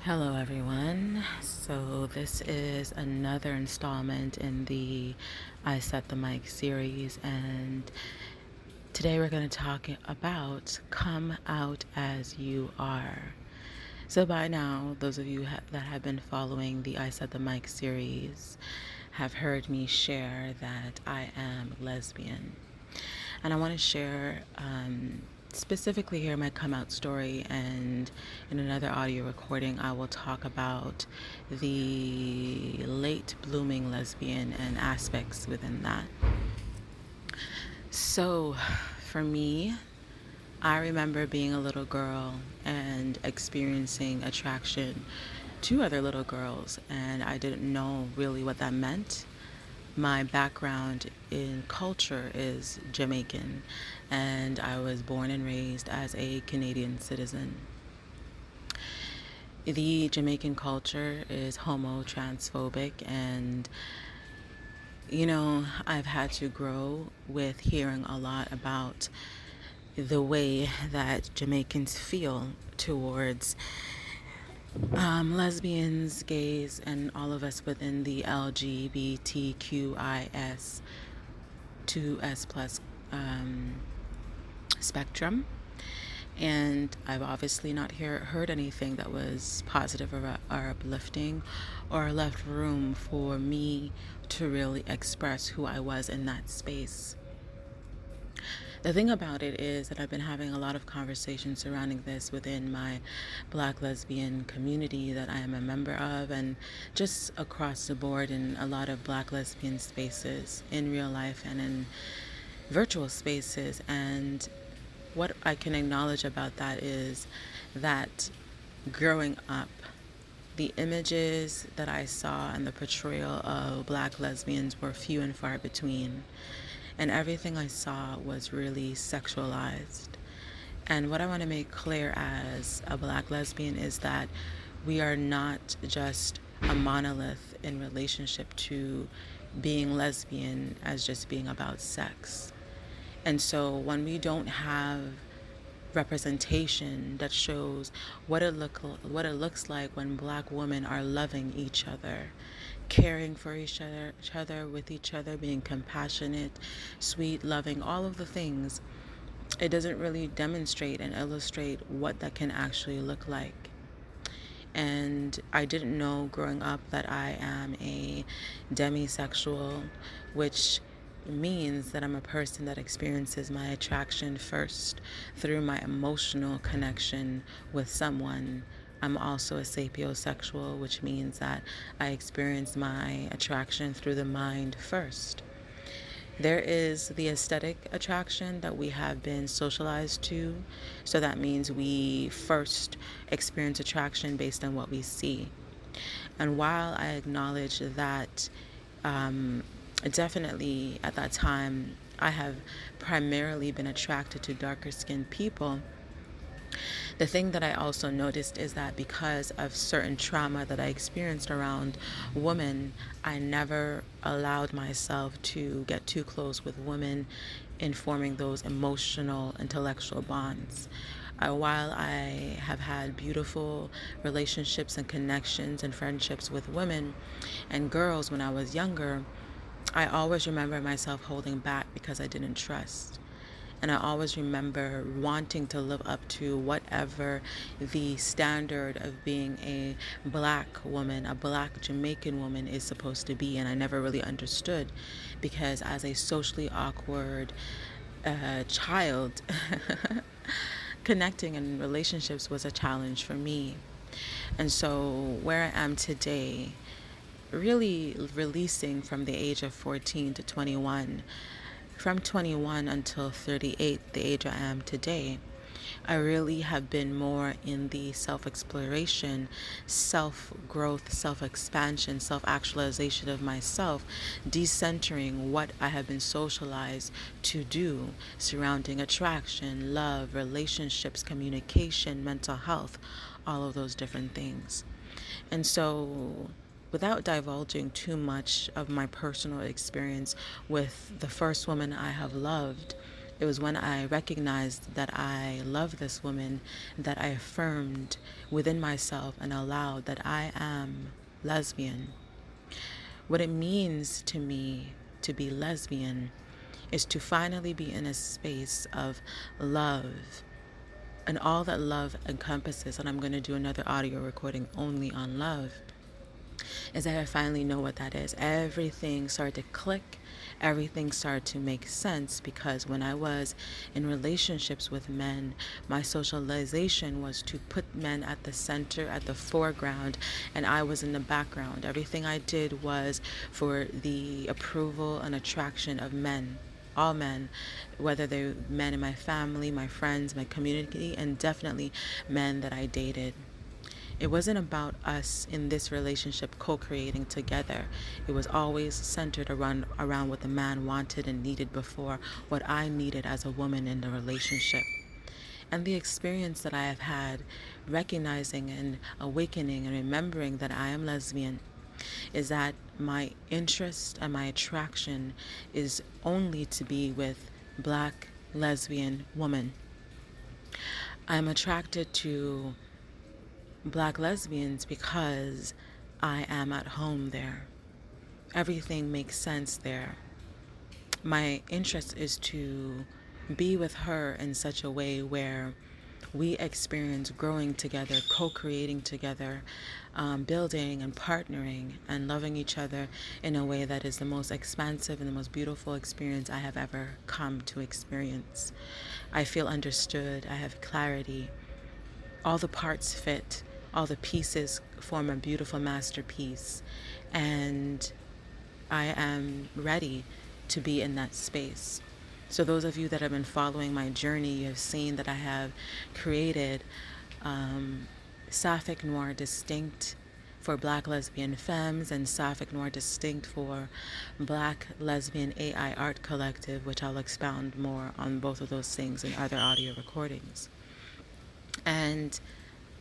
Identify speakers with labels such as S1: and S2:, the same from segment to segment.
S1: Hello, everyone. So, this is another installment in the IsetTheMic series, and today we're going to talk about Come Out As You Are. So, by now, those of you that have been following the IsetTheMic series have heard me share that I am lesbian. And I want to share specifically here my come out story, and in another audio recording I will talk about the late blooming lesbian and aspects within that. So for me, I remember being a little girl and experiencing attraction to other little girls, and I didn't know really what that meant. My background in culture is Jamaican, and I was born and raised as a Canadian citizen. The Jamaican culture is homo-transphobic, and I've had to grow with hearing a lot about the way that Jamaicans feel towards lesbians, gays, and all of us within the LGBTQIS 2S plus spectrum. And I've obviously not heard anything that was positive or uplifting or left room for me to really express who I was in that space. The thing about it is that I've been having a lot of conversations surrounding this within my Black lesbian community that I am a member of, and just across the board in a lot of Black lesbian spaces in real life and in virtual spaces. And what I can acknowledge about that is that growing up, the images that I saw and the portrayal of Black lesbians were few and far between. And everything I saw was really sexualized. And what I want to make clear as a Black lesbian is that we are not just a monolith in relationship to being lesbian as just being about sex. And so when we don't have representation that shows what it looks like when Black women are loving each other, caring for each other with each other, being compassionate, sweet, loving, all of the things, it doesn't really demonstrate and illustrate what that can actually look like. And I didn't know growing up that I am a demisexual, which means that I'm a person that experiences my attraction first through my emotional connection with someone. I'm also a sapiosexual, which means that I experience my attraction through the mind first. There is the aesthetic attraction that we have been socialized to. So that means we first experience attraction based on what we see. And while I acknowledge that definitely at that time I have primarily been attracted to darker skinned people, the thing that I also noticed is that because of certain trauma that I experienced around women, I never allowed myself to get too close with women in forming those emotional, intellectual bonds. While I have had beautiful relationships and connections and friendships with women and girls when I was younger, I always remember myself holding back because I didn't trust. And I always remember wanting to live up to whatever the standard of being a Black woman, a Black Jamaican woman is supposed to be. And I never really understood because as a socially awkward child, connecting in relationships was a challenge for me. And so where I am today, really releasing from the age of 14 to 21, from 21 until 38, the age I am today, I really have been more in the self-exploration, self-growth, self-expansion, self-actualization of myself, decentering what I have been socialized to do surrounding attraction, love, relationships, communication, mental health, all of those different things. And so without divulging too much of my personal experience with the first woman I have loved, It was when I recognized that I love this woman that I affirmed within myself and allowed that I am lesbian. What it means to me to be lesbian is to finally be in a space of love and all that love encompasses. And I'm going to do another audio recording only on love. Is that I finally know what that is. Everything started to click. Everything started to make sense, because when I was in relationships with men, my socialization was to put men at the center, at the foreground, and I was in the background. Everything I did was for the approval and attraction of men. All men, whether they're men in my family, my friends, my community, and definitely men that I dated. It wasn't about us in this relationship co-creating together. It was always centered around what the man wanted and needed before what I needed as a woman in the relationship. And the experience that I have had recognizing and awakening and remembering that I am lesbian is that my interest and my attraction is only to be with Black lesbian women. I'm attracted to Black lesbians because I am at home there. Everything makes sense there. My interest is to be with her in such a way where we experience growing together, co-creating together, building and partnering and loving each other in a way that is the most expansive and the most beautiful experience I have ever come to experience. I feel understood. I have clarity. All the parts fit. All the pieces form a beautiful masterpiece. And I am ready to be in that space. So those of you that have been following my journey, you have seen that I have created Sapphic NeuroDistinct for Black lesbian femmes and Sapphic NeuroDistinct for Black lesbian AI art collective, which I'll expound more on both of those things in other audio recordings. And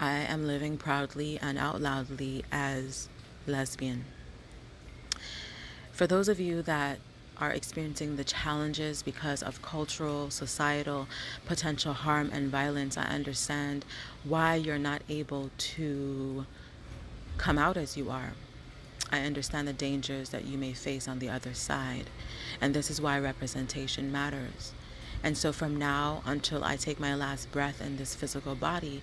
S1: I am living proudly and out loudly as lesbian. For those of you that are experiencing the challenges because of cultural, societal, potential harm and violence, I understand why you're not able to come out as you are. I understand the dangers that you may face on the other side. And this is why representation matters. And so from now until I take my last breath in this physical body,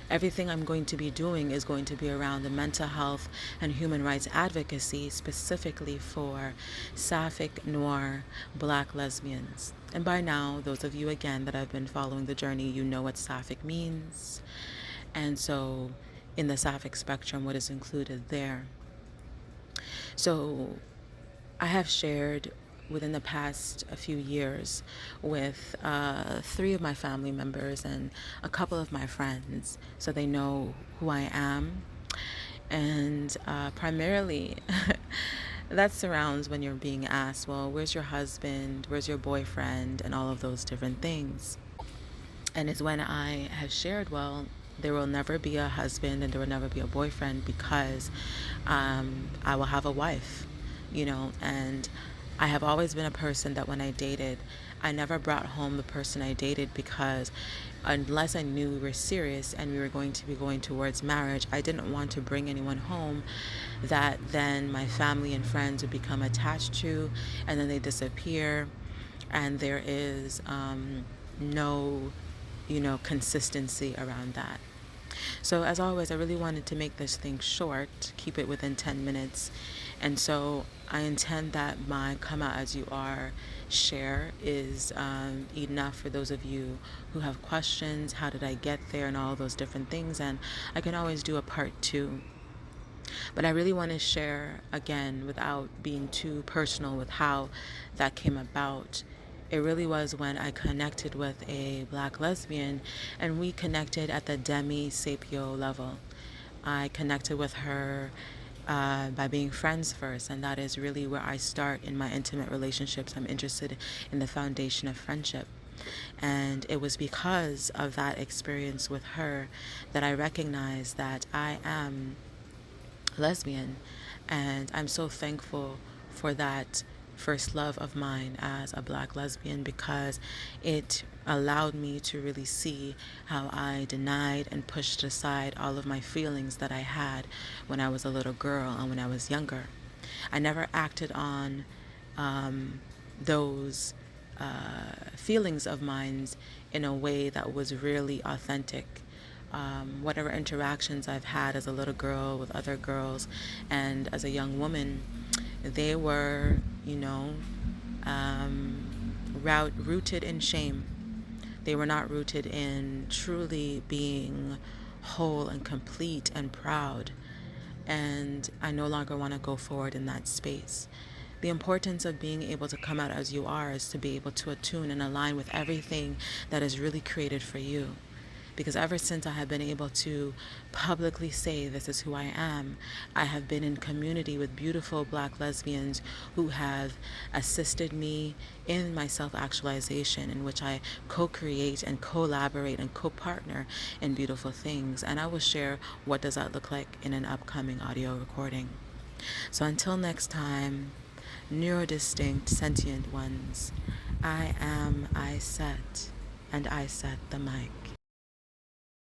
S1: everything I'm going to be doing is going to be around the mental health and human rights advocacy, specifically for Sapphic Noir Black lesbians. And by now, those of you again that have been following the journey, you know what Sapphic means. And so in the Sapphic spectrum, what is included there. So I have shared within the past a few years with 3 of my family members and a couple of my friends, so they know who I am. And primarily that surrounds when you're being asked, well, where's your husband, where's your boyfriend, and all of those different things. And it's when I have shared, well, there will never be a husband and there will never be a boyfriend because I will have a wife, and I have always been a person that when I dated, I never brought home the person I dated, because unless I knew we were serious and we were going to be going towards marriage, I didn't want to bring anyone home that then my family and friends would become attached to, and then they disappear, and there is no consistency around that. So as always, I really wanted to make this thing short, keep it within 10 minutes. And so I intend that my Come Out As You Are share is enough for those of you who have questions, how did I get there, and all those different things. And I can always do a part 2. But I really want to share, again, without being too personal with how that came about. It really was when I connected with a Black lesbian, and we connected at the demi-sapio level. I connected with her by being friends first, and that is really where I start in my intimate relationships. I'm interested in the foundation of friendship. And it was because of that experience with her that I recognized that I am lesbian, and I'm so thankful for that first love of mine as a black lesbian, because it allowed me to really see how I denied and pushed aside all of my feelings that I had when I was a little girl and when I was younger. I never acted on those feelings of mine in a way that was really authentic. Whatever interactions I've had as a little girl with other girls and as a young woman, they were, rooted in shame. They were not rooted in truly being whole and complete and proud. And I no longer want to go forward in that space. The importance of being able to come out as you are is to be able to attune and align with everything that is really created for you. Because ever since I have been able to publicly say this is who I am, I have been in community with beautiful black lesbians who have assisted me in my self-actualization, in which I co-create and collaborate and co-partner in beautiful things. And I will share what does that look like in an upcoming audio recording. So until next time, NeuroDistinct sentient ones, I am Iset, and I set the mic.